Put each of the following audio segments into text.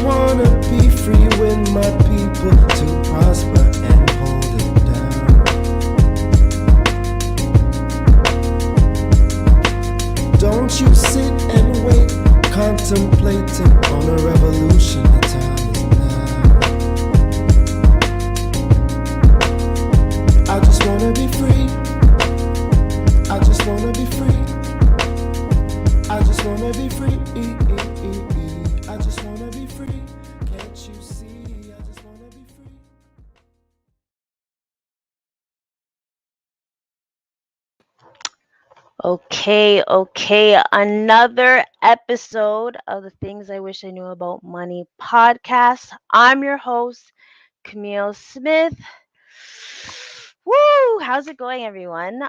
wanna be free with my people to prosper and hold it down. Don't you sit and wait, contemplating on a revolution. The time is now. I just wanna be free. I just wanna be free. I just wanna be free. I just wanna be free. Can't you see? I just wanna be free. Okay. Another episode of the Things I Wish I Knew About Money podcast. I'm your host, Kamille Smith. Woo! How's it going, everyone?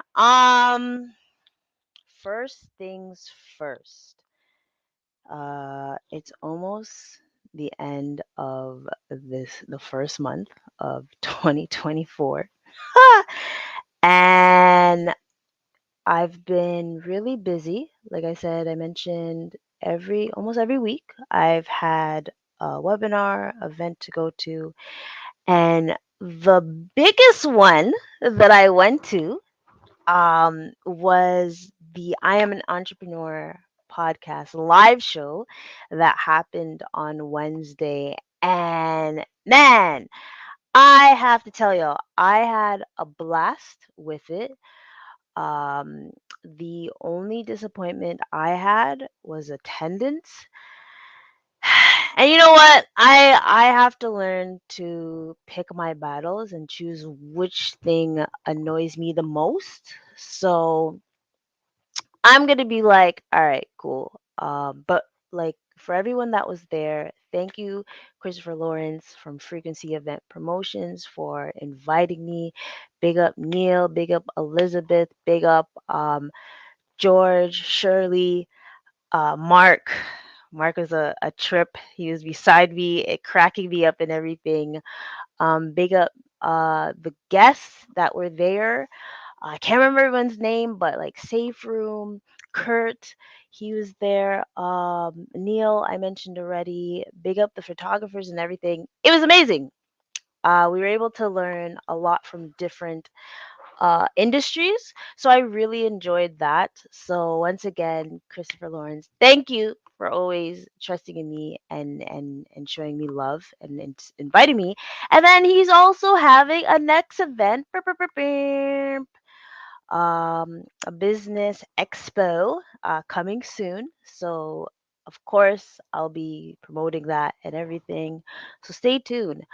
First things first. It's almost the end of the first month of 2024. And I've been really busy. Like I said, I mentioned almost every week I've had a webinar event to go to, and the biggest one that I went to was the I Am an Entrepreneur podcast live show that happened on Wednesday. And man, I have to tell y'all, I had a blast with it. Um, the only disappointment I had was attendance. And you know what? I have to learn to pick my battles and choose which thing annoys me the most. So I'm gonna be like, all right, cool. But like for everyone that was there, thank you, Christopher Lawrence from Frequency Event Promotions, for inviting me. Big up Neil, big up Elizabeth, big up George, Shirley, Mark. Mark was a trip. He was beside me, cracking me up and everything. Big up the guests that were there. I can't remember everyone's name, but like Safe Room, Kurt, he was there. Neil, I mentioned already. Big up the photographers and everything. It was amazing. We were able to learn a lot from different industries. So I really enjoyed that. So once again, Christopher Lawrence, thank you for always trusting in me and showing me love and inviting me. And then he's also having a next event. A business expo coming soon. So of course I'll be promoting that and everything. So stay tuned.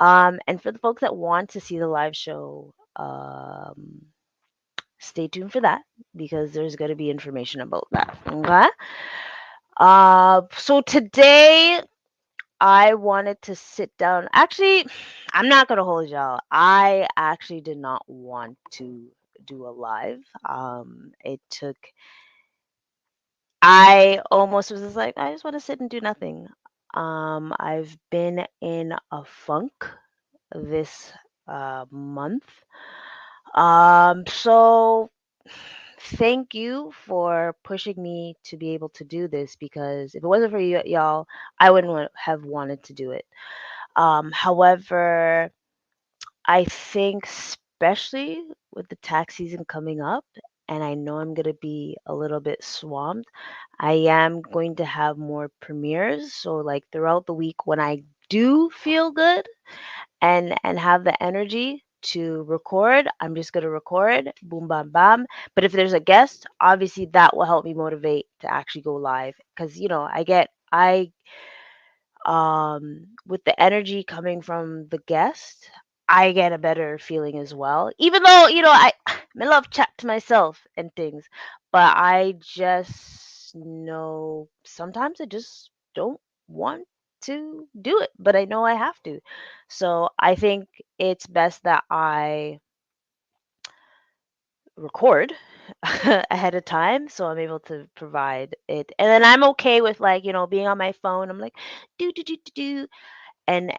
And for the folks that want to see the live show, stay tuned for that because there's going to be information about that. Okay. So today I wanted to sit down. Actually, I'm not going to hold y'all. I actually did not want to do a live. I almost was just like, I just want to sit and do nothing. I've been in a funk this month. So thank you for pushing me to be able to do this because if it wasn't for you, y'all, I wouldn't have wanted to do it. However, I think especially with the tax season coming up, and I know I'm going to be a little bit swamped, I am going to have more premieres. So like throughout the week when I do feel good, and have the energy to record, I'm just gonna record, boom, bam, bam. But if there's a guest, obviously that will help me motivate to actually go live. Because I with the energy coming from the guest, I get a better feeling as well. Even though I love chat to myself and things, but I just know sometimes I just don't want to do it, but I know I have to. So I think it's best that I record ahead of time so I'm able to provide it. And then I'm okay with like, being on my phone. I'm like do and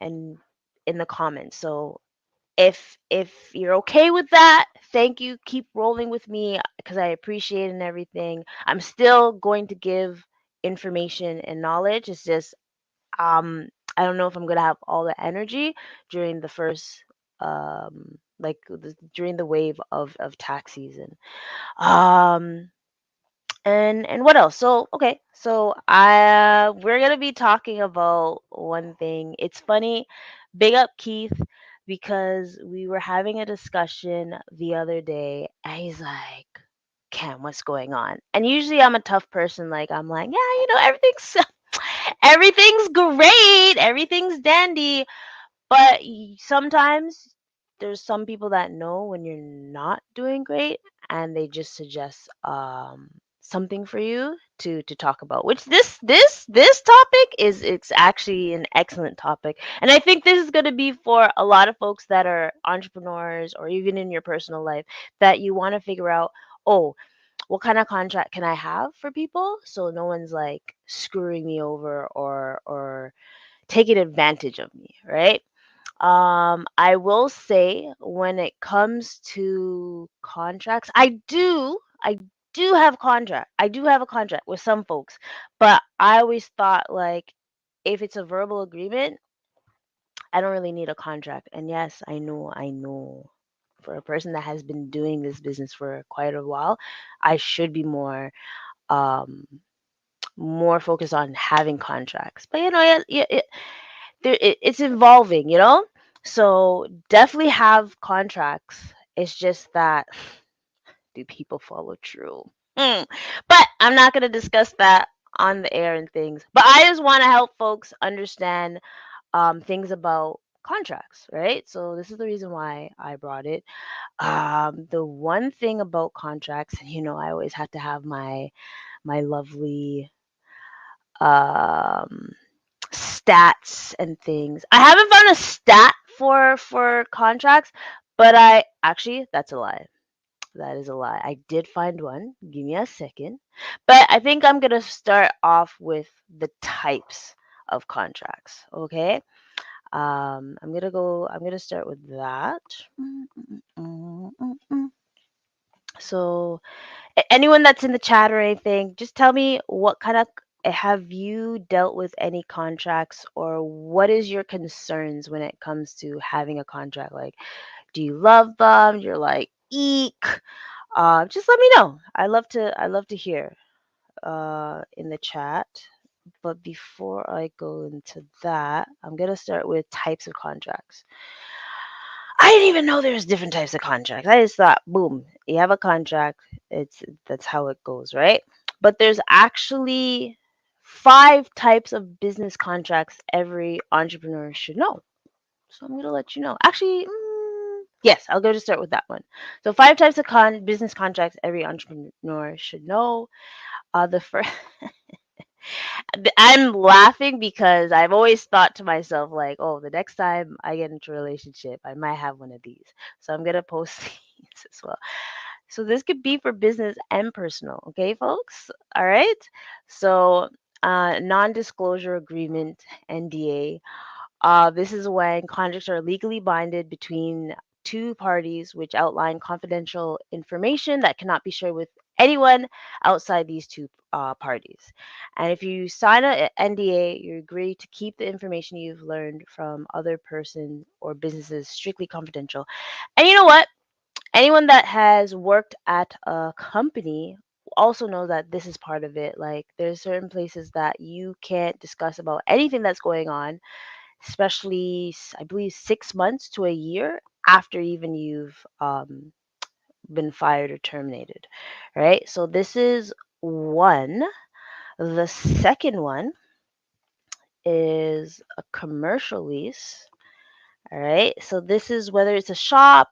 in the comments. So if you're okay with that, thank you. Keep rolling with me because I appreciate it and everything. I'm still going to give information and knowledge. It's just I don't know if I'm gonna have all the energy during the first during the wave of tax season. Um and what else? So okay, so I we're gonna be talking about one thing. It's funny, big up Keith, because we were having a discussion the other day, and he's like, "Cam, what's going on?" And usually I'm a tough person. Like I'm like, yeah, everything's everything's great, everything's dandy. But sometimes there's some people that know when you're not doing great, and they just suggest something for you to talk about. Which this topic is, it's actually an excellent topic, and I think this is going to be for a lot of folks that are entrepreneurs or even in your personal life, that you want to figure out, oh, what kind of contract can I have for people so no one's like screwing me over or taking advantage of me, right? I will say when it comes to contracts, I do have contract. I do have a contract with some folks, but I always thought like if it's a verbal agreement, I don't really need a contract. And yes, I know for a person that has been doing this business for quite a while, I should be um more focused on having contracts. But it's evolving, so definitely have contracts. It's just that, do people follow through? Hmm. But I'm not going to discuss that on the air and things, but I just want to help folks understand things about contracts, right? So this is the reason why I brought it. The one thing about contracts, and I always have to have my lovely um stats and things. I haven't found a stat for contracts, but I actually, that's a lie. That is a lie. I did find one. Give me a second. But I think I'm going to start off with the types of contracts, okay? I'm going to start with that. Mm, mm, mm, mm, mm. So, anyone that's in the chat or anything, just tell me what kind of, have you dealt with any contracts, or what is your concerns when it comes to having a contract? Like, do you love them? You're like, eek. Just let me know. I love to hear in the chat. But before I go into that, I'm gonna start with types of contracts. I didn't even know there's different types of contracts. I just thought, boom, you have a contract. That's how it goes, right? But there's actually 5 types of business contracts every entrepreneur should know. So I'm gonna let you know. Actually, yes, I'll go to start with that one. So 5 types of business contracts every entrepreneur should know. The first, I'm laughing because I've always thought to myself like, oh, the next time I get into a relationship, I might have one of these. So I'm gonna post these as well. So this could be for business and personal, okay, folks? All right. So non-disclosure agreement, NDA. This is when contracts are legally binded between two parties, which outline confidential information that cannot be shared with anyone outside these two parties. And if you sign a NDA, you agree to keep the information you've learned from other person or businesses strictly confidential. And you know what? Anyone that has worked at a company also know that this is part of it. Like there's certain places that you can't discuss about anything that's going on, especially I believe 6 months to a year after even you've been fired or terminated, right? So this is one. The second one is a commercial lease. All right. So this is whether it's a shop,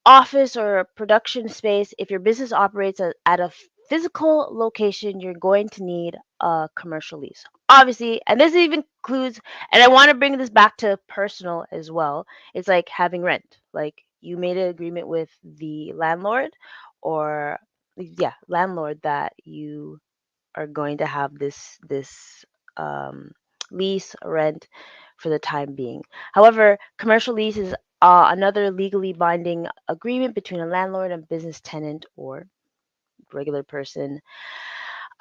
office, or a production space. If your business operates at a physical location, you're going to need a commercial lease. Obviously, and this even includes, and I want to bring this back to personal as well. It's like having rent. Like you made an agreement with the landlord, or yeah, landlord, that you are going to have this um, lease rent for the time being. However, commercial lease is another legally binding agreement between a landlord and business tenant or regular person.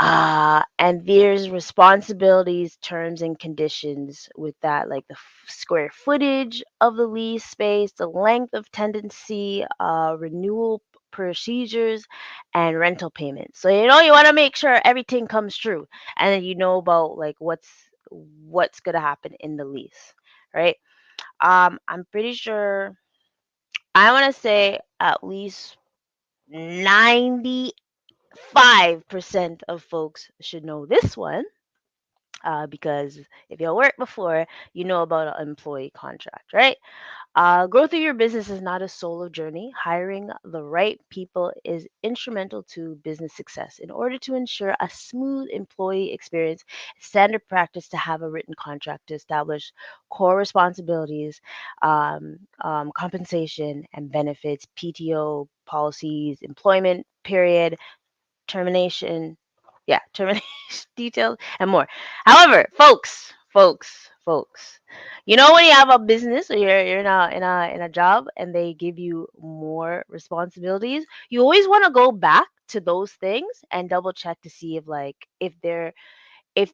And there's responsibilities, terms, and conditions with that, like the square footage of the lease space, the length of tenancy, renewal procedures, and rental payments. So you want to make sure everything comes true, and then you know about like what's gonna happen in the lease, right? I'm pretty sure I want to say at least 95% of folks should know this one, because if you worked before, you know about an employee contract, right? Growth of your business is not a solo journey. Hiring the right people is instrumental to business success. In order to ensure a smooth employee experience, it's standard practice to have a written contract to establish core responsibilities, compensation and benefits, PTO policies, employment period, termination, yeah, termination details, and more. However, folks, when you have a business or you're in a job and they give you more responsibilities, you always want to go back to those things and double check to see if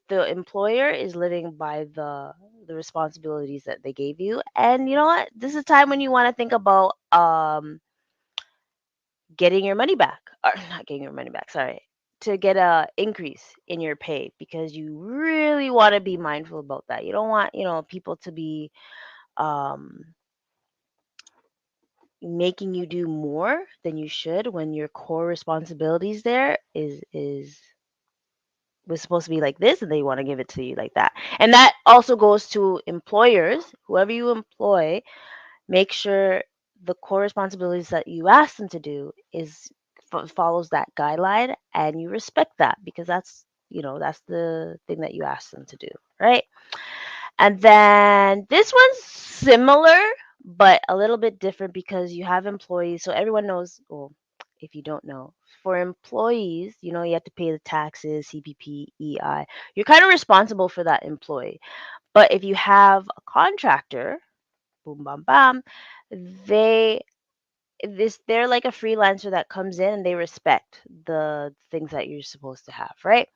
the employer is living by the responsibilities that they gave you. And you know what? This is a time when you want to think about getting your money back, or not getting your money back, sorry, to get a increase in your pay, because you really want to be mindful about that. You don't want people to be um making you do more than you should when your core responsibilities there is was supposed to be like this, and they want to give it to you like that. And that also goes to employers. Whoever you employ, make sure the core responsibilities that you ask them to do is follows that guideline, and you respect that, because that's the thing that you ask them to do, right? And then this one's similar but a little bit different, because you have employees, so everyone knows. Well, if you don't know, for employees, you have to pay the taxes, CPP, EI. You're kind of responsible for that employee. But if you have a contractor, boom, bam, bam, they they're like a freelancer that comes in, and they respect the things that you're supposed to have, right?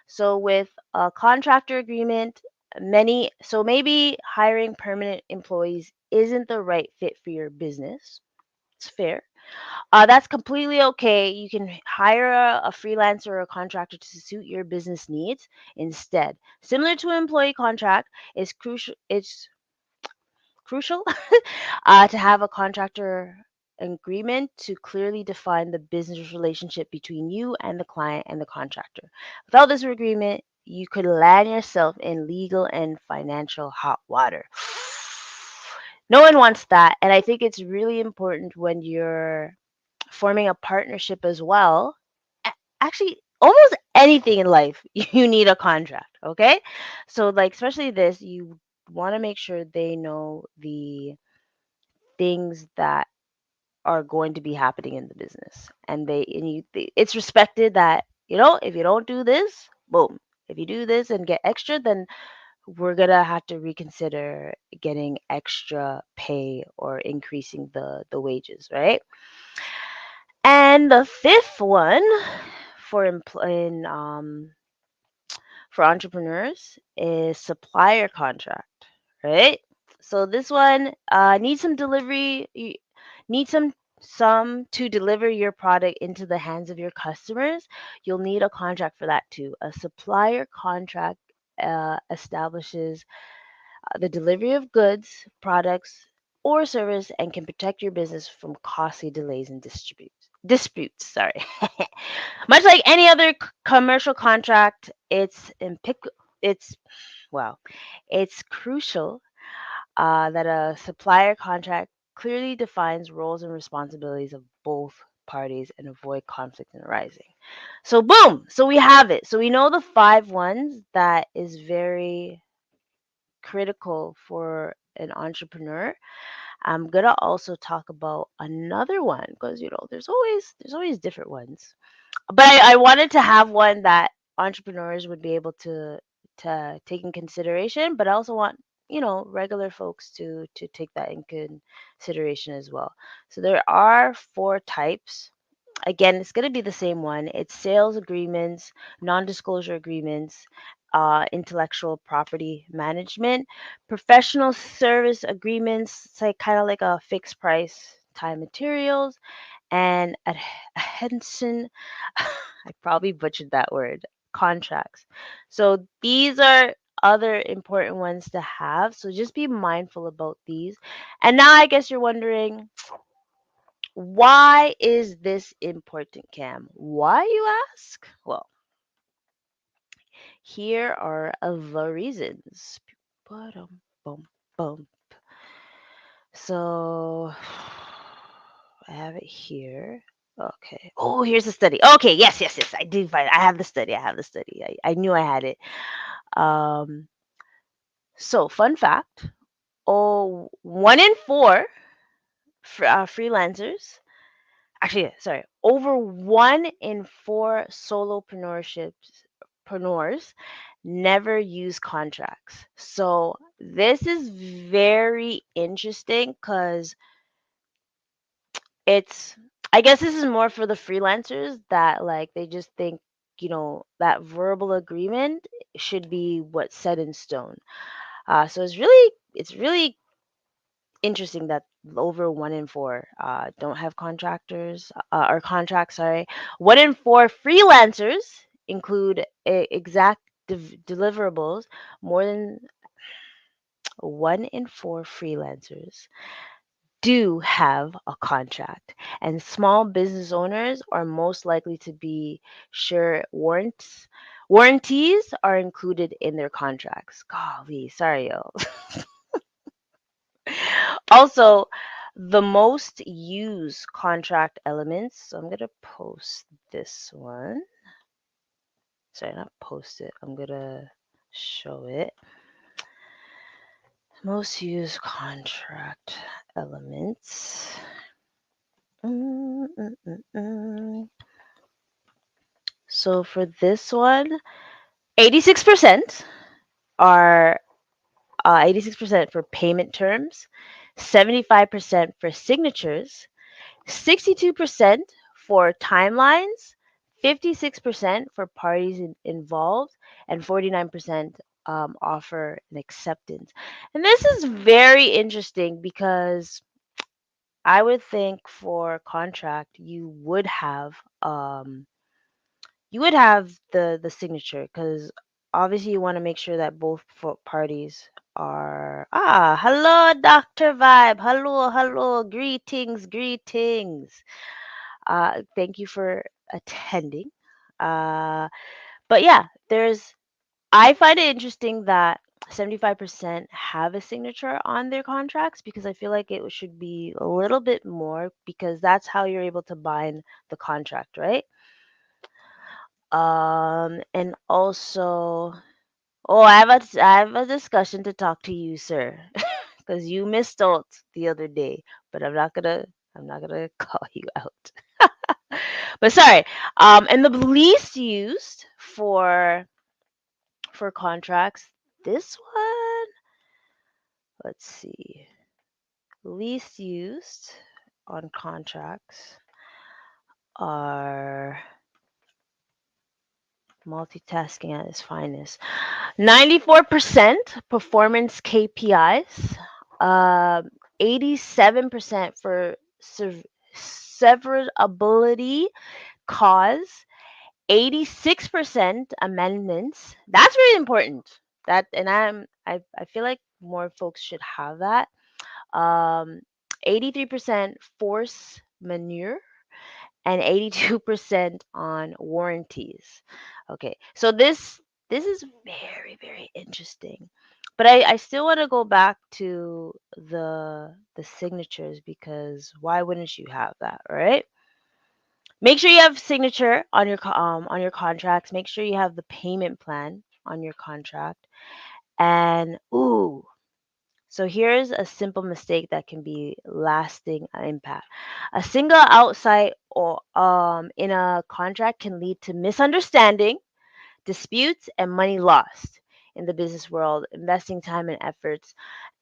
So with a contractor agreement, maybe hiring permanent employees isn't the right fit for your business. It's fair. That's completely okay. You can hire a freelancer or a contractor to suit your business needs instead. Similar to an employee contract, it's crucial to have a contractor agreement to clearly define the business relationship between you and the client and the contractor. Without this agreement, you could land yourself in legal and financial hot water. No one wants that. And I think it's really important when you're forming a partnership as well. Actually, almost anything in life, you need a contract, okay? So, like, especially this, you want to make sure they know the things that are going to be happening in the business, and it's respected that if you don't do this, boom, if you do this and get extra, then we're gonna have to reconsider getting extra pay or increasing the wages, right? And the fifth one for for entrepreneurs is supplier contract, right? So this one needs some delivery. You need some to deliver your product into the hands of your customers. You'll need a contract for that too. A supplier contract establishes the delivery of goods, products, or service, and can protect your business from costly delays and disputes. Sorry. Much like any other commercial contract, it's wow, it's crucial that a supplier contract clearly defines roles and responsibilities of both parties and avoid conflict in arising. So boom, so we have it. So we know the five ones that is very critical for an entrepreneur. I'm gonna also talk about another one, because there's always different ones. But I wanted to have one that entrepreneurs would be able to take in consideration, but I also want regular folks to take that in consideration as well. So there are four types Again, it's going to be the same one. It's sales agreements, non-disclosure agreements, intellectual property management, professional service agreements. It's like kind of like a fixed price time materials and adhesion. I probably butchered that word. Contracts. So these are other important ones to have. So just be mindful about these. And now I guess you're wondering, why is this important, Cam? Why, you ask? Well, here are the reasons. Ba-dum, bum, bum. So I have it here. Okay. Oh, here's the study. Okay, yes, yes, yes. I did find it. I have the study. I have the study. I knew I had it. Um, so fun fact. Oh, 1 in 4 freelancers, actually, sorry, over 1 in 4 solopreneurs never use contracts. So this is very interesting because it's, I guess this is more for the freelancers that like they just think, that verbal agreement should be what's set in stone. So it's really interesting that over 1 in 4 don't have contractors or contracts. Sorry, 1 in 4 freelancers include exact deliverables. More than 1 in 4 freelancers do have a contract, and small business owners are most likely to be sure warranties are included in their contracts. Golly, sorry, yo. Also, the most used contract elements. So I'm going to post this one. Sorry, not post it. I'm going to show it. Most used contract elements. Mm, mm, mm, mm. So for this one, 86% are 86% for payment terms, 75% for signatures, 62% for timelines, 56% for parties involved, and 49% offer an acceptance. And this is very interesting because I would think for contract you would have the signature because obviously you want to make sure that both parties are hello Dr. Vibe, hello, greetings. Thank you for attending. Uh, but yeah, I find it interesting that 75% have a signature on their contracts because I feel like it should be a little bit more because that's how you're able to bind the contract, right? And also, oh, I have a discussion to talk to you, sir, because you missed out the other day, but I'm not gonna call you out. But sorry. And the least used for contracts, this one, let's see, least used on contracts are multitasking at its finest. 94% performance KPIs, 87% for severability cause, 86% amendments. That's really important. That and I feel like more folks should have that. Um 83% force manure and 82% on warranties. Okay. So this is very very interesting. But I still want to go back to the signatures because why wouldn't you have that, right? Make sure you have signature on your contracts. Make sure you have the payment plan on your contract. And so here's a simple mistake that can be lasting impact. A single outside or in a contract can lead to misunderstanding, disputes, and money lost in the business world, investing time and efforts.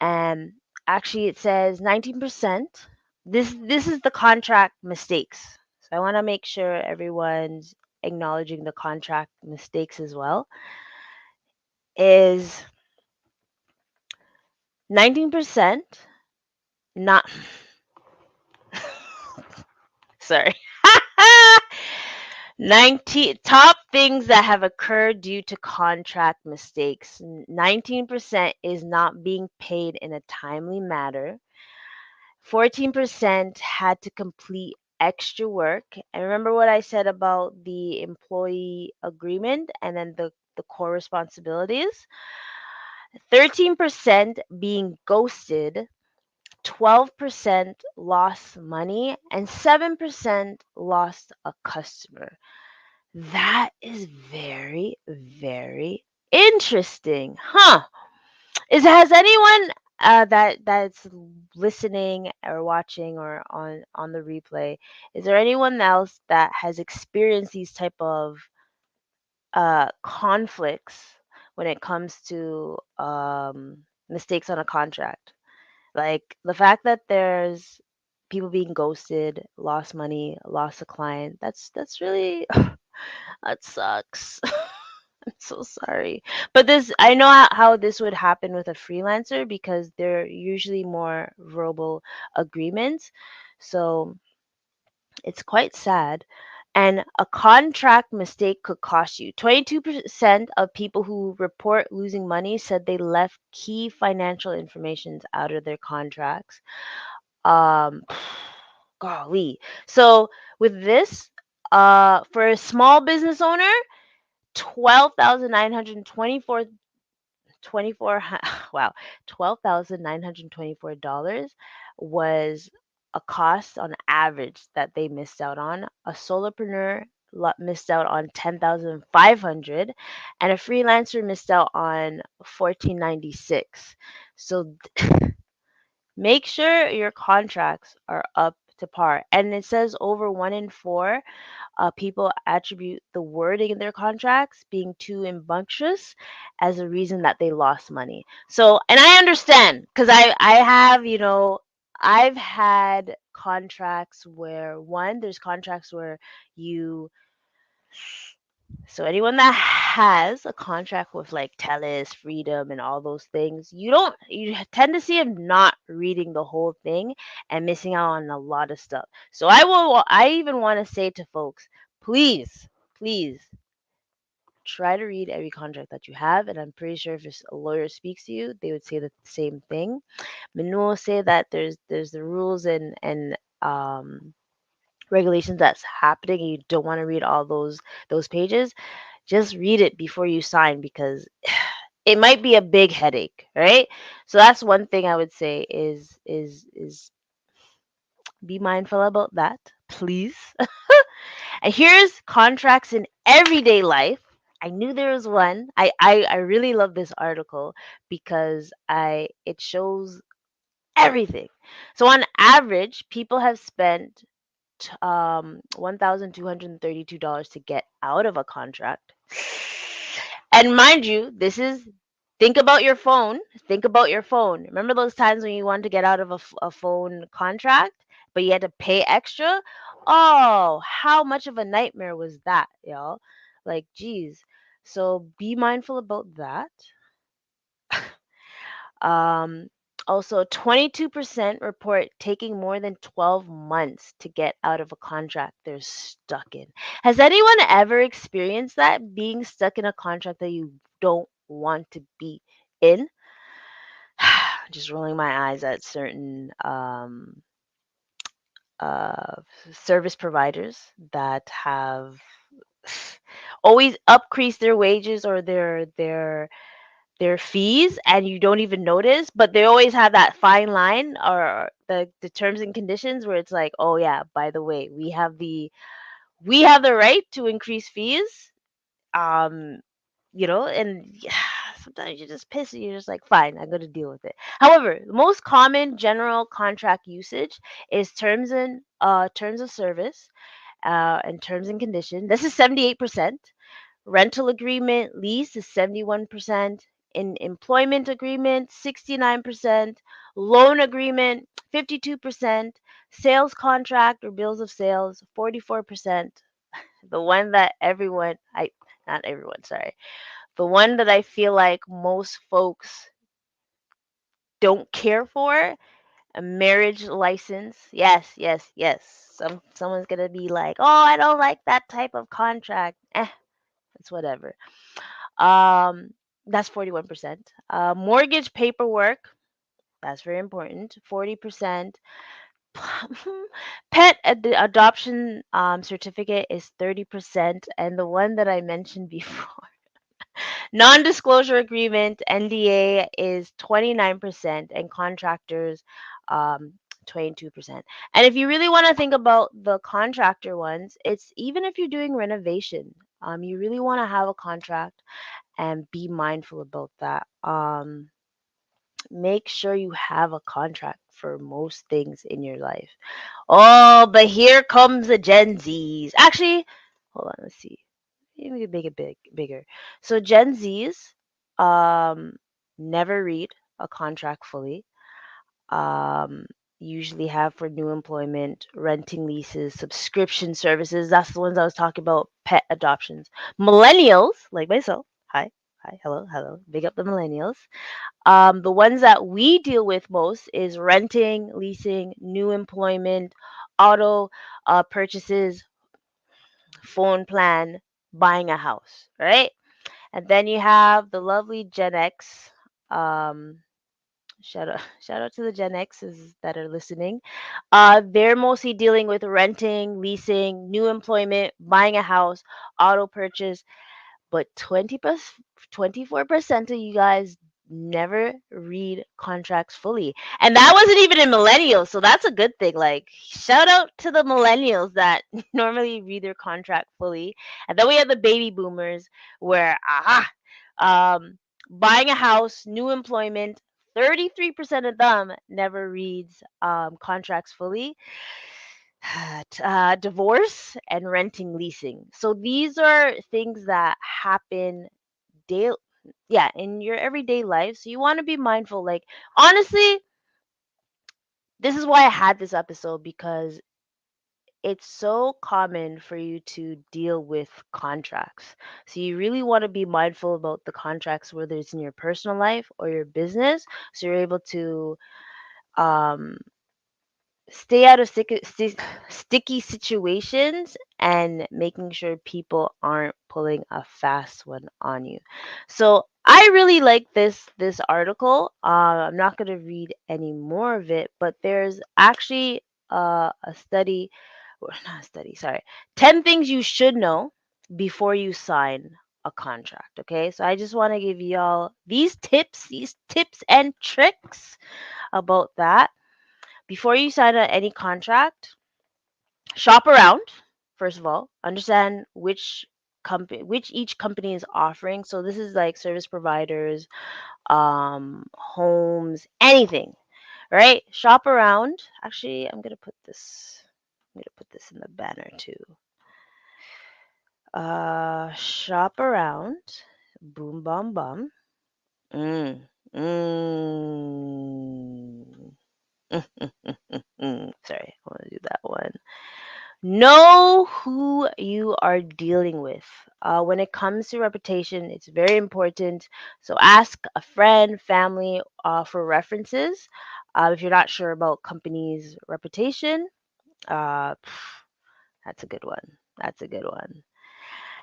And actually, it says 19%. This is the contract mistakes. So I want to make sure everyone's acknowledging the contract mistakes as well. Is 19% not, sorry. 19 top things that have occurred due to contract mistakes. 19% is not being paid in a timely manner. 14% had to complete extra work. And remember what I said about the employee agreement and then the core responsibilities? 13% being ghosted, 12% lost money, and 7% lost a customer. That is very, very interesting. Huh. Has anyone that's listening or watching or on the replay, is there anyone else that has experienced these type of conflicts when it comes to mistakes on a contract? Like the fact that there's people being ghosted, lost money, lost a client. That's really that sucks. I'm so sorry. But this, I know how this would happen with a freelancer because they're usually more verbal agreements. So it's quite sad. And a contract mistake could cost you. 22% of people who report losing money said they left key financial information out of their contracts. Um, golly. So with this, for a small business owner, 12,924 24 wow, $12,924 was a cost on average that they missed out on. A solopreneur missed out on 10,500 and a freelancer missed out on 1496. So make sure your contracts are up to par. And it says over 1 in 4 people attribute the wording in their contracts being too rambunctious as a reason that they lost money. So, and I understand because I have, I've had contracts where there's contracts where you so anyone that has a contract with like Telus, Freedom, and all those things, you tend to see them not reading the whole thing and missing out on a lot of stuff. So I even want to say to folks, please, please try to read every contract that you have. And I'm pretty sure if a lawyer speaks to you, they would say the same thing. Manu will say that there's the rules and regulations that's happening and you don't want to read all those pages. Just read it before you sign because it might be a big headache, right? So that's one thing I would say is be mindful about that, please. And here's contracts in everyday life. I knew there was one. I really love this article because I it shows everything. So on average, people have spent $1,232 to get out of a contract. And mind you, this is think about your phone. Think about your phone. Remember those times when you wanted to get out of a phone contract, but you had to pay extra? Oh, how much of a nightmare was that, y'all? Like, geez. So be mindful about that. Um, Also, 22% report taking more than 12 months to get out of a contract they're stuck in. Has anyone ever experienced that? Being stuck in a contract that you don't want to be in? Just rolling my eyes at certain uh, service providers that have always increased their wages or their fees and you don't even notice, but they always have that fine line or the terms and conditions where it's like, oh yeah, by the way, we have the right to increase fees. um and sometimes you're just pissed and you're just like, fine, I'm going to deal with it. However, the most common general contract usage is terms of service and terms and conditions. This is 78%. Rental agreement, lease is 71%. In employment agreement, 69%. Loan agreement, 52%. Sales contract or bills of sales, 44%. The one that everyone, not everyone, sorry. The one that I feel like most folks don't care for, a marriage license. Yes, yes, yes. Someone's gonna be like, "Oh, I don't like that type of contract." It's whatever. Um, that's 41%. Mortgage paperwork. That's very important. 40%. Adoption certificate is 30%, and the one that I mentioned before, non-disclosure agreement (NDA) is 29%, and contractors 22%. And if you really want to think about the contractor ones, it's even if you're doing renovation, you really want to have a contract and be mindful about that. Make sure you have a contract for most things in your life. Oh, but here comes the Gen Zs. Actually, hold on, let's see. Maybe we can make it bigger. So Gen Zs um never read a contract fully. Um Usually have for new employment, renting leases, subscription services. That's the ones I was talking about, pet adoptions. Millennials, like myself. Hi, hello, hello. Big up the millennials. The ones that we deal with most is renting, leasing, new employment, auto purchases, phone plan, buying a house, right? And then you have the lovely Gen X. Um, shout out to the Gen X's that are listening. They're mostly dealing with renting, leasing, new employment, buying a house, auto purchase, but 24% of you guys never read contracts fully. And that wasn't even in millennials, so that's a good thing. Like, shout out to the millennials that normally read their contract fully. And then we have the baby boomers where um buying a house, new employment, 33% of them never reads contracts fully. Divorce and renting leasing. So these are things that happen day yeah, in your everyday life. So you want to be mindful. Like, honestly, this is why I had this episode, because it's so common for you to deal with contracts. So you really want to be mindful about the contracts, whether it's in your personal life or your business, so you're able to um stay out of sticky situations and making sure people aren't pulling a fast one on you. So I really like this article. I'm not going to read any more of it, but there's actually a study, or not a study, sorry, 10 things you should know before you sign a contract. Okay, so I just want to give y'all these tips and tricks about that. Before you sign any contract, shop around. First of all, understand which each company is offering. So this is like service providers, homes, anything, right? Shop around. Actually, I'm gonna put this in the banner too. Shop around. Boom, bum, bum. Mm, mm. Sorry, I want to do that one. Know who you are dealing with. When it comes to reputation, it's very important. So ask a friend, family for references. If you're not sure about companies' reputation, uh, that's a good one. That's a good one.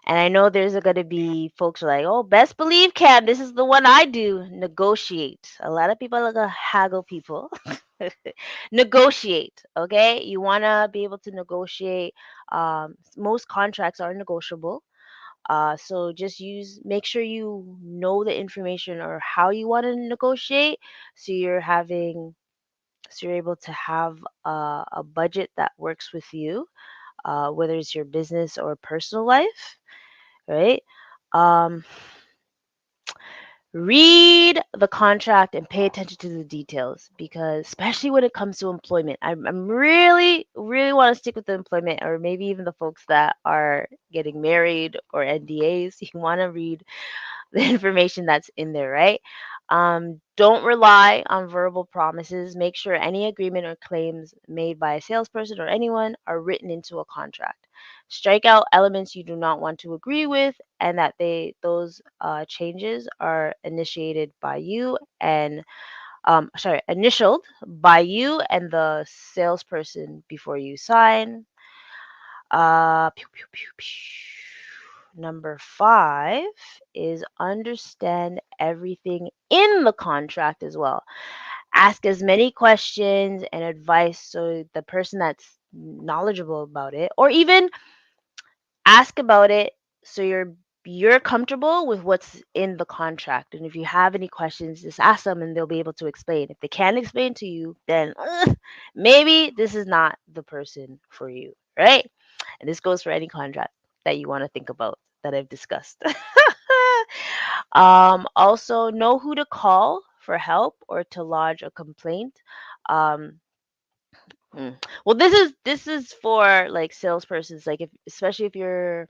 And I know there's going to be folks like, oh, best believe, Cam, this is the one I do. Negotiate. A lot of people are going to haggle people. Negotiate, okay? You want to be able to negotiate. Most contracts are negotiable. So just make sure you know the information or how you want to negotiate. So you're able to have a budget that works with you, whether it's your business or personal life, right? Um, Read the contract and pay attention to the details, because especially when it comes to employment, I'm really really want to stick with the employment, or maybe even the folks that are getting married or NDAs. You want to read the information that's in there, right? Don't rely on verbal promises. Make sure any agreement or claims made by a salesperson or anyone are written into a contract. Strike out elements you do not want to agree with, and that those changes are initiated by you and initialed by you and the salesperson before you sign. Pew, pew, pew, pew. Number 5 is understand everything in the contract as well. Ask as many questions and advice so the person that's knowledgeable about it, or even ask about it so you're comfortable with what's in the contract. And if you have any questions, just ask them and they'll be able to explain. If they can't explain to you, then maybe this is not the person for you, right? And this goes for any contract that you want to think about that I've discussed. Also, know who to call for help or to lodge a complaint. Um, well, this is for like salespersons, like if especially if you're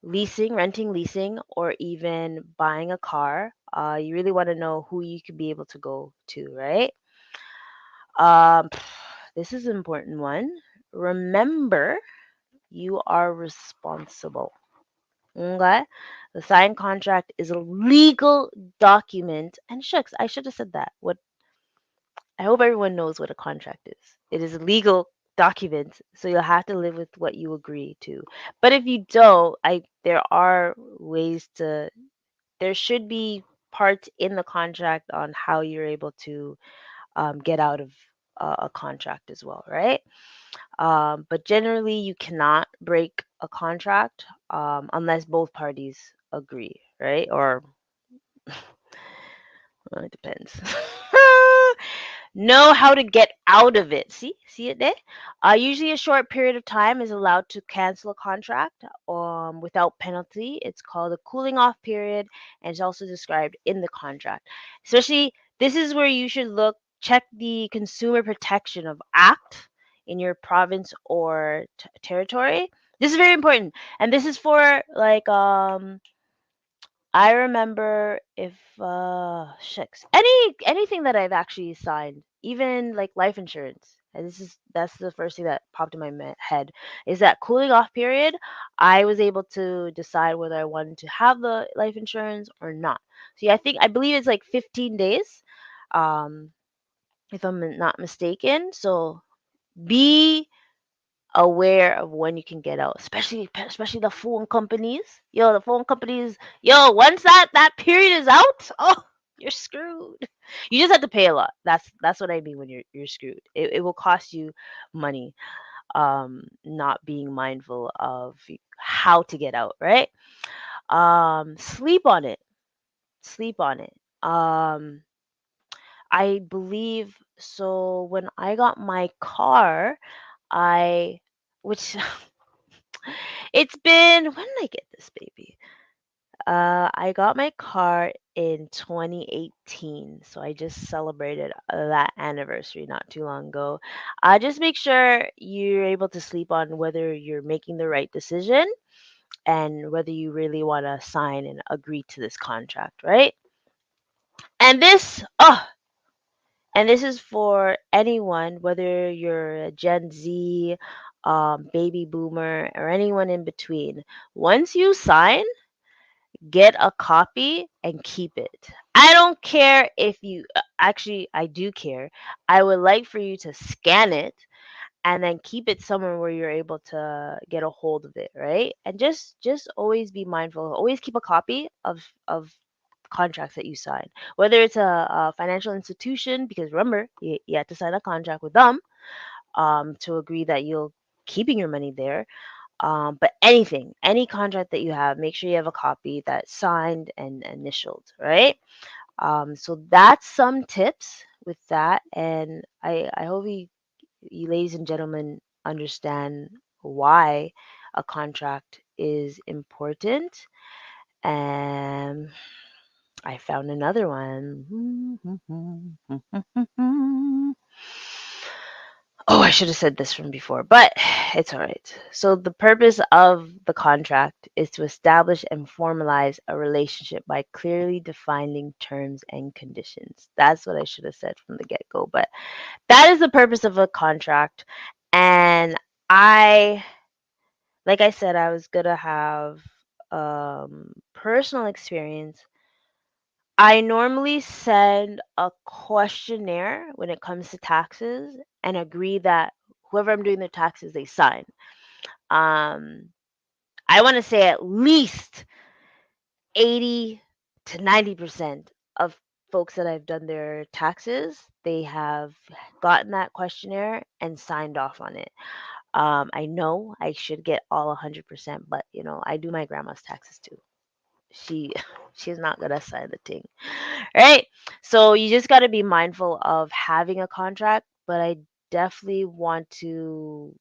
leasing, renting, leasing, or even buying a car. You really want to know who you could be able to go to, right? Um, this is an important one. Remember, you are responsible. Okay? The signed contract is a legal document. And shucks, I should have said that. What I hope everyone knows what a contract is. It is a legal document, so you'll have to live with what you agree to. But if you don't, I there are ways to there should be parts in the contract on how you're able to get out of a contract as well, right? But generally, you cannot break a contract unless both parties agree, right? Or well, it depends. Know how to get out of it. See it there? Usually, a short period of time is allowed to cancel a contract without penalty. It's called a cooling off period, and it's also described in the contract. Especially, this is where you should check the Consumer Protection of Act in your province or territory. This is very important, and this is for like I remember if shucks anything that I've actually signed, even like life insurance. And that's the first thing that popped in my head is that cooling off period. I was able to decide whether I wanted to have the life insurance or not. See, I believe it's like 15 days, um, if I'm not mistaken. So be aware of when you can get out, especially the phone companies. Yo, the phone companies. Yo, once that period is out, oh, you're screwed. You just have to pay a lot. That's what I mean when you're screwed. It will cost you money. Not being mindful of how to get out, right? Sleep on it. Sleep on it. I believe so. When I got my car, I which it's been when did I get this baby? I got my car in 2018, so I just celebrated that anniversary not too long ago. Just make sure you're able to sleep on whether you're making the right decision and whether you really want to sign and agree to this contract, right? And this is for anyone, whether you're a Gen Z, baby boomer, or anyone in between. Once you sign, get a copy and keep it. I don't care if you actually, I do care. I would like for you to scan it and then keep it somewhere where you're able to get a hold of it, right? And just always be mindful. Always keep a copy of contracts that you sign, whether it's a financial institution, because remember you have to sign a contract with them to agree that you'll keeping your money there. But any contract that you have, make sure you have a copy that's signed and initialed, right? So that's some tips with that, and I hope you ladies and gentlemen understand why a contract is important. And I found another one. Oh, I should have said this from before, but it's all right. So, the purpose of the contract is to establish and formalize a relationship by clearly defining terms and conditions. That's what I should have said from the get go, but that is the purpose of a contract. And I, like I said, I was going to have personal experience. I normally send a questionnaire when it comes to taxes and agree that whoever I'm doing their taxes, they sign. Um, I want to say at least 80 to 90% of folks that I've done their taxes, they have gotten that questionnaire and signed off on it. I know I should get all 100%, but I do my grandma's taxes too. She she's not gonna sign the thing, right? So you just got to be mindful of having a contract, but I definitely want to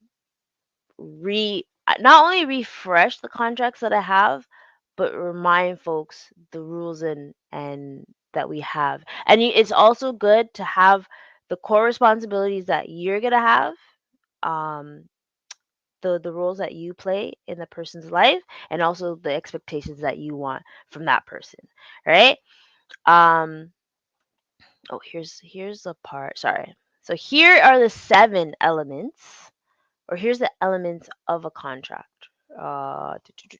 not only refresh the contracts that I have, but remind folks the rules and that we have. And it's also good to have the core responsibilities that you're gonna have, um, the roles that you play in the person's life, and also the expectations that you want from that person, right? Um, oh, here's the part. Sorry. So here are the 7 elements, or here's the elements of a contract. Do, do,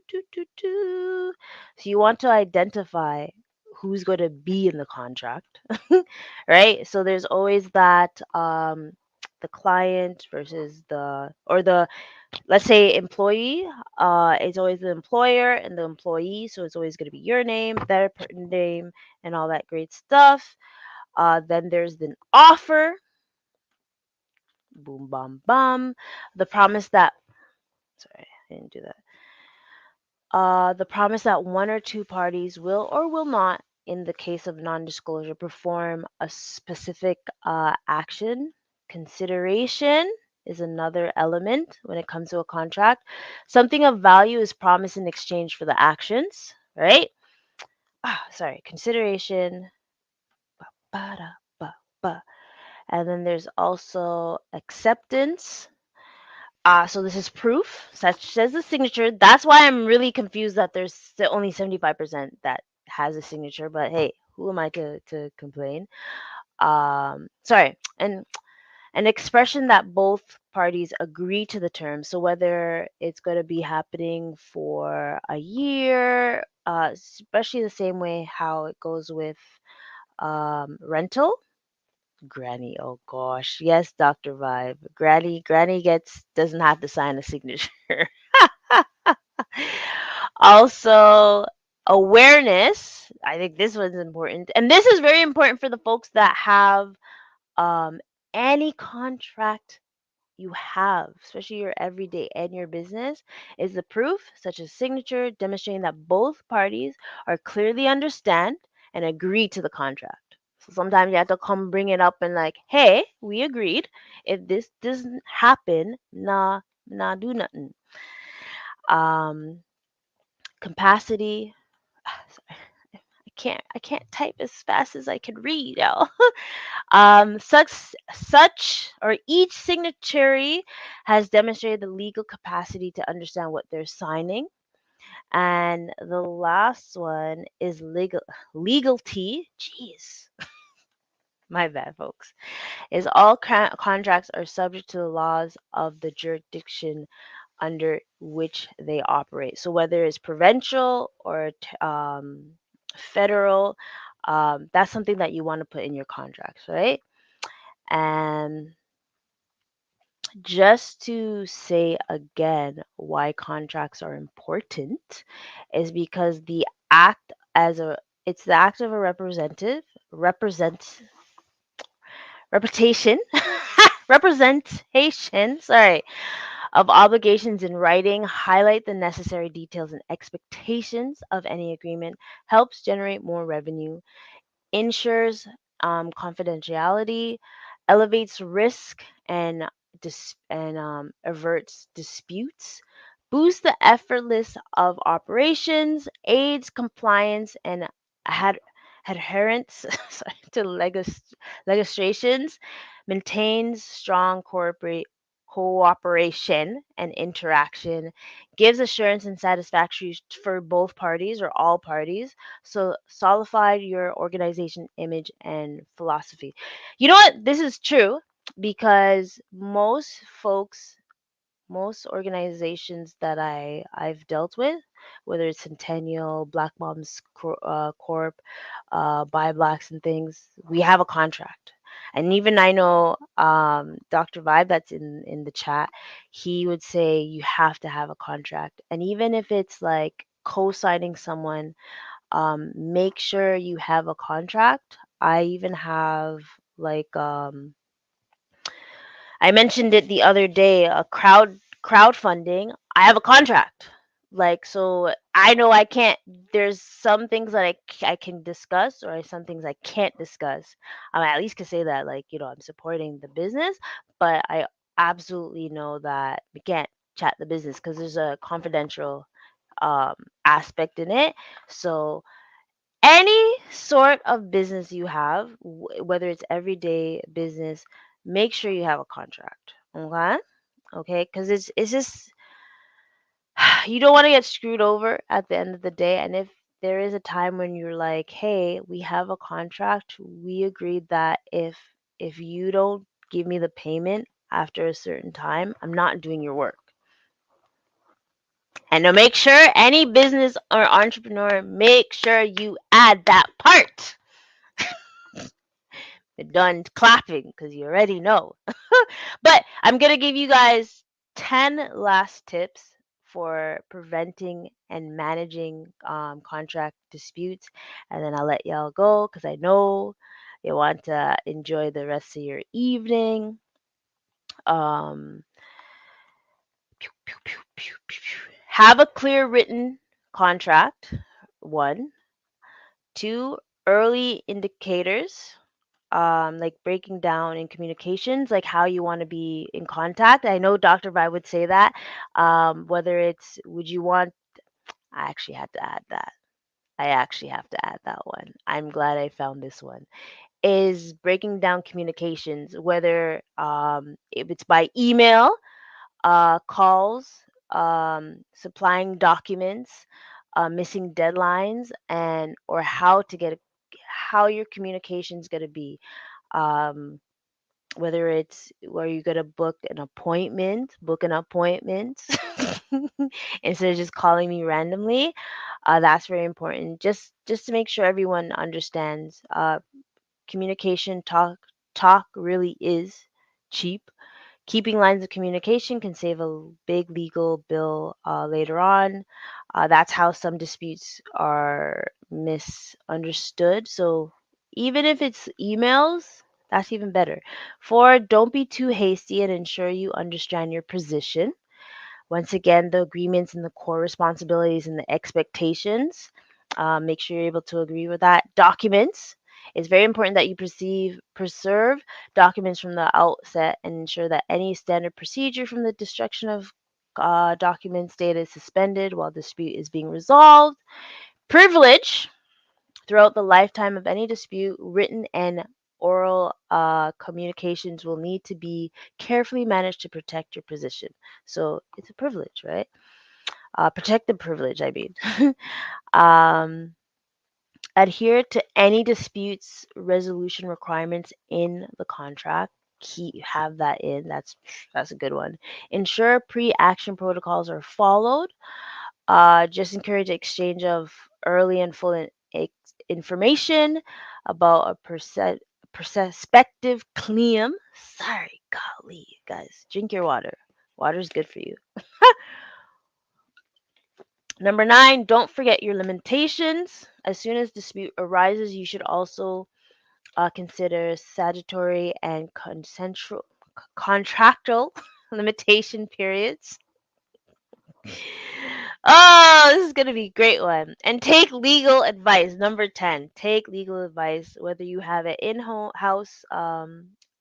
do, do, do. So you want to identify who's going to be in the contract, right? So there's always that the client versus the let's say employee. It's always the employer and the employee, so it's always going to be your name, their name, and all that great stuff. Then there's the offer, boom, bum, bum. The promise that, sorry, I didn't do that. The promise that one or two parties will or will not, in the case of non disclosure, perform a specific action. Consideration is another element when it comes to a contract. Something of value is promised in exchange for the actions, right? Sorry, consideration. Ba-da, ba, ba. And then there's also acceptance. So this is proof, such as the signature. That's why I'm really confused that there's only 75% that has a signature. But hey, who am I to complain? Sorry, and an expression that both parties agree to the terms. So whether it's going to be happening for a year, especially the same way how it goes with rental. Granny, oh gosh. Yes, Dr. Vibe. Granny doesn't have to sign a signature. Also, awareness. I think this one's important. And this is very important for the folks that have um any contract you have, especially your everyday and your business, is the proof, such as signature, demonstrating that both parties are clearly understand and agree to the contract. So sometimes you have to come bring it up and like, hey, we agreed. If this doesn't happen, nah, do nothing. Um, Capacity. Sorry, I can't type as fast as I can read, y'all. Such or each signatory has demonstrated the legal capacity to understand what they're signing. And the last one is legalty. Jeez, my bad, folks. Is all contracts are subject to the laws of the jurisdiction under which they operate. So whether it's provincial or federal, that's something that you want to put in your contracts, right? And just to say again why contracts are important is because it's the act of a represent reputation representation, sorry, of obligations in writing, highlight the necessary details and expectations of any agreement, helps generate more revenue, ensures confidentiality, elevates risk and averts disputes, boosts the effortless of operations, aids compliance, and had adherence sorry, to legislations, maintains strong corporate cooperation and interaction, gives assurance and satisfactory for both parties or all parties. So solidify your organization image and philosophy. You know what? This is true because most organizations that I've dealt with, whether it's Centennial, Black Moms Corp, Buy Blacks and things, we have a contract. And even I know Dr. Vibe that's in the chat, he would say you have to have a contract. And even if it's like co-signing someone, make sure you have a contract. I even have like I mentioned it the other day, a crowdfunding. I have a contract. Like so I know I can't there's some things that I can discuss or some things I can't discuss. I at least can say that like, I'm supporting the business, but I absolutely know that we can't chat the business because there's a confidential um aspect in it. So any sort of business you have, whether it's everyday business, make sure you have a contract. Okay? Okay? Because it's just you don't want to get screwed over at the end of the day. And if there is a time when you're like, hey, we have a contract, we agreed that if you don't give me the payment after a certain time, I'm not doing your work. And to make sure any business or entrepreneur, make sure you add that part. Done clapping because you already know. But I'm going to give you guys 10 last tips for preventing and managing contract disputes. And then I'll let y'all go because I know you want to enjoy the rest of your evening. Um, have a clear written contract. One. Two, early indicators, like breaking down in communications, like how you want to be in contact. I know Dr. Vi would say that. Whether it's, would you want, I actually had to add that. I actually have to add that one. I'm glad I found this one. Is breaking down communications, whether if it's by email, calls, supplying documents, missing deadlines, and or how your communication is going to be. Um, whether it's where you're going to book an appointment instead of just calling me randomly. That's very important. Just to make sure everyone understands. Communication talk really is cheap. Keeping lines of communication can save a big legal bill later on. That's how some disputes are misunderstood. So even if it's emails, that's even better. Four, don't be too hasty and ensure you understand your position. Once again, the agreements and the core responsibilities and the expectations. Make sure you're able to agree with that. Documents. It's very important that you preserve documents from the outset and ensure that any standard procedure from the destruction of documents data is suspended while dispute is being resolved. Privilege. Throughout the lifetime of any dispute, written and oral communications will need to be carefully managed to protect your position. So it's a privilege, right? Protect the privilege, I mean. um, Adhere to any disputes resolution requirements in the contract. Have that in. That's a good one. Ensure pre-action protocols are followed. Just encourage exchange of early and full information about a prospective claim. Sorry, golly, guys, drink your water. Water is good for you. Number nine, don't forget your limitations. As soon as dispute arises, you should also consider statutory and contractual limitation periods. Oh, this is going to be a great one. And take legal advice. Number 10, take legal advice, whether you have an in-house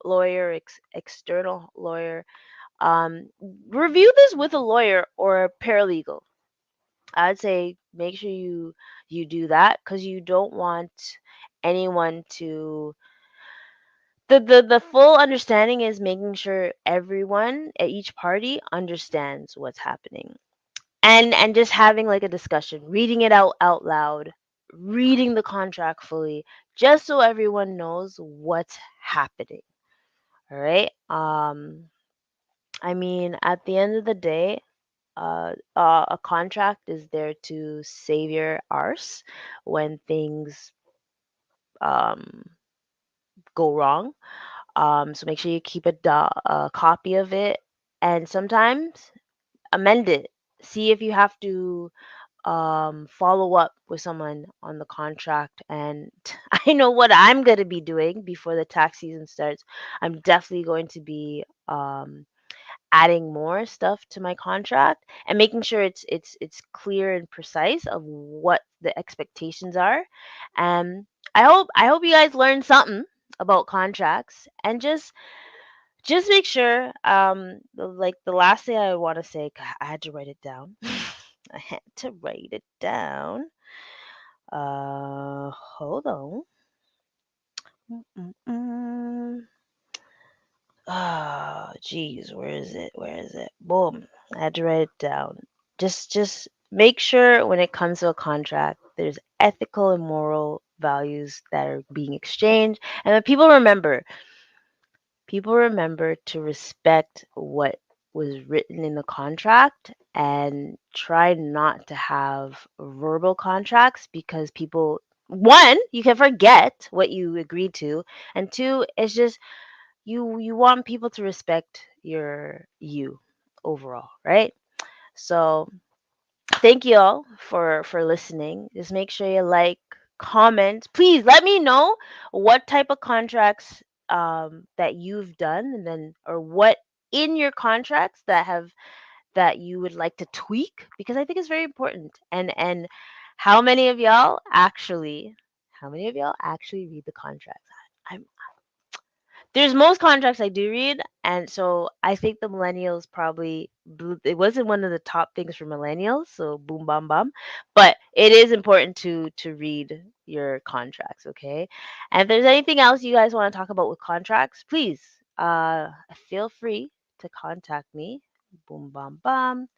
lawyer, external lawyer. Review this with a lawyer or a paralegal. I'd say make sure you do that because you don't want anyone to the full understanding is making sure everyone at each party understands what's happening, and just having like a discussion, reading it out loud, reading the contract fully, just so everyone knows what's happening. All right. I mean, at the end of the day, a contract is there to save your arse when things um, go wrong. So make sure you keep a copy of it, and sometimes amend it. See if you have to follow up with someone on the contract. And I know what I'm going to be doing before the tax season starts. I'm definitely going to be adding more stuff to my contract and making sure it's clear and precise of what the expectations are. And I hope you guys learned something about contracts, and just make sure like the last thing I want to say, I had to write it down. I had to write it down. Hold on. Mm-mm-mm. Oh, geez, where is it? Where is it? Boom. I had to write it down. Just make sure when it comes to a contract, there's ethical and moral values that are being exchanged, and that people remember to respect what was written in the contract, and try not to have verbal contracts, because people, one, you can forget what you agreed to, and two, it's just you want people to respect you overall, right? So thank you all for listening. Just make sure you like, comment. Please let me know what type of contracts that you've done, and then, or what in your contracts that you would like to tweak, because I think it's very important. And how many of y'all actually read the contracts? I'm There's most contracts I do read, and so I think the millennials probably it wasn't one of the top things for millennials, so boom bam bam. But it is important to read your contracts, okay? And if there's anything else you guys want to talk about with contracts, please feel free to contact me. Boom bam bam.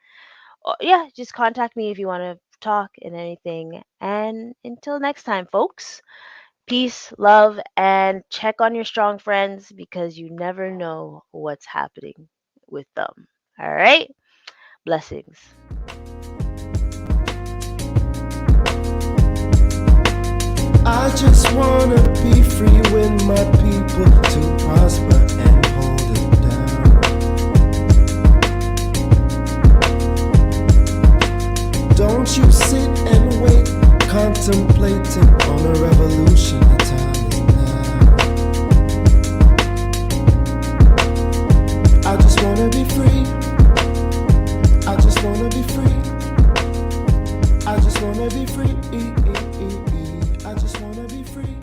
Yeah, just contact me if you want to talk and anything. And until next time, folks. Peace, love, and check on your strong friends, because you never know what's happening with them. All right? Blessings. I just wanna be free with my people to prosper and hold it down. Don't you sit and wait, contemplating on a revolution. The time is now. I just wanna be free. I just wanna be free. I just wanna be free. I just wanna be free.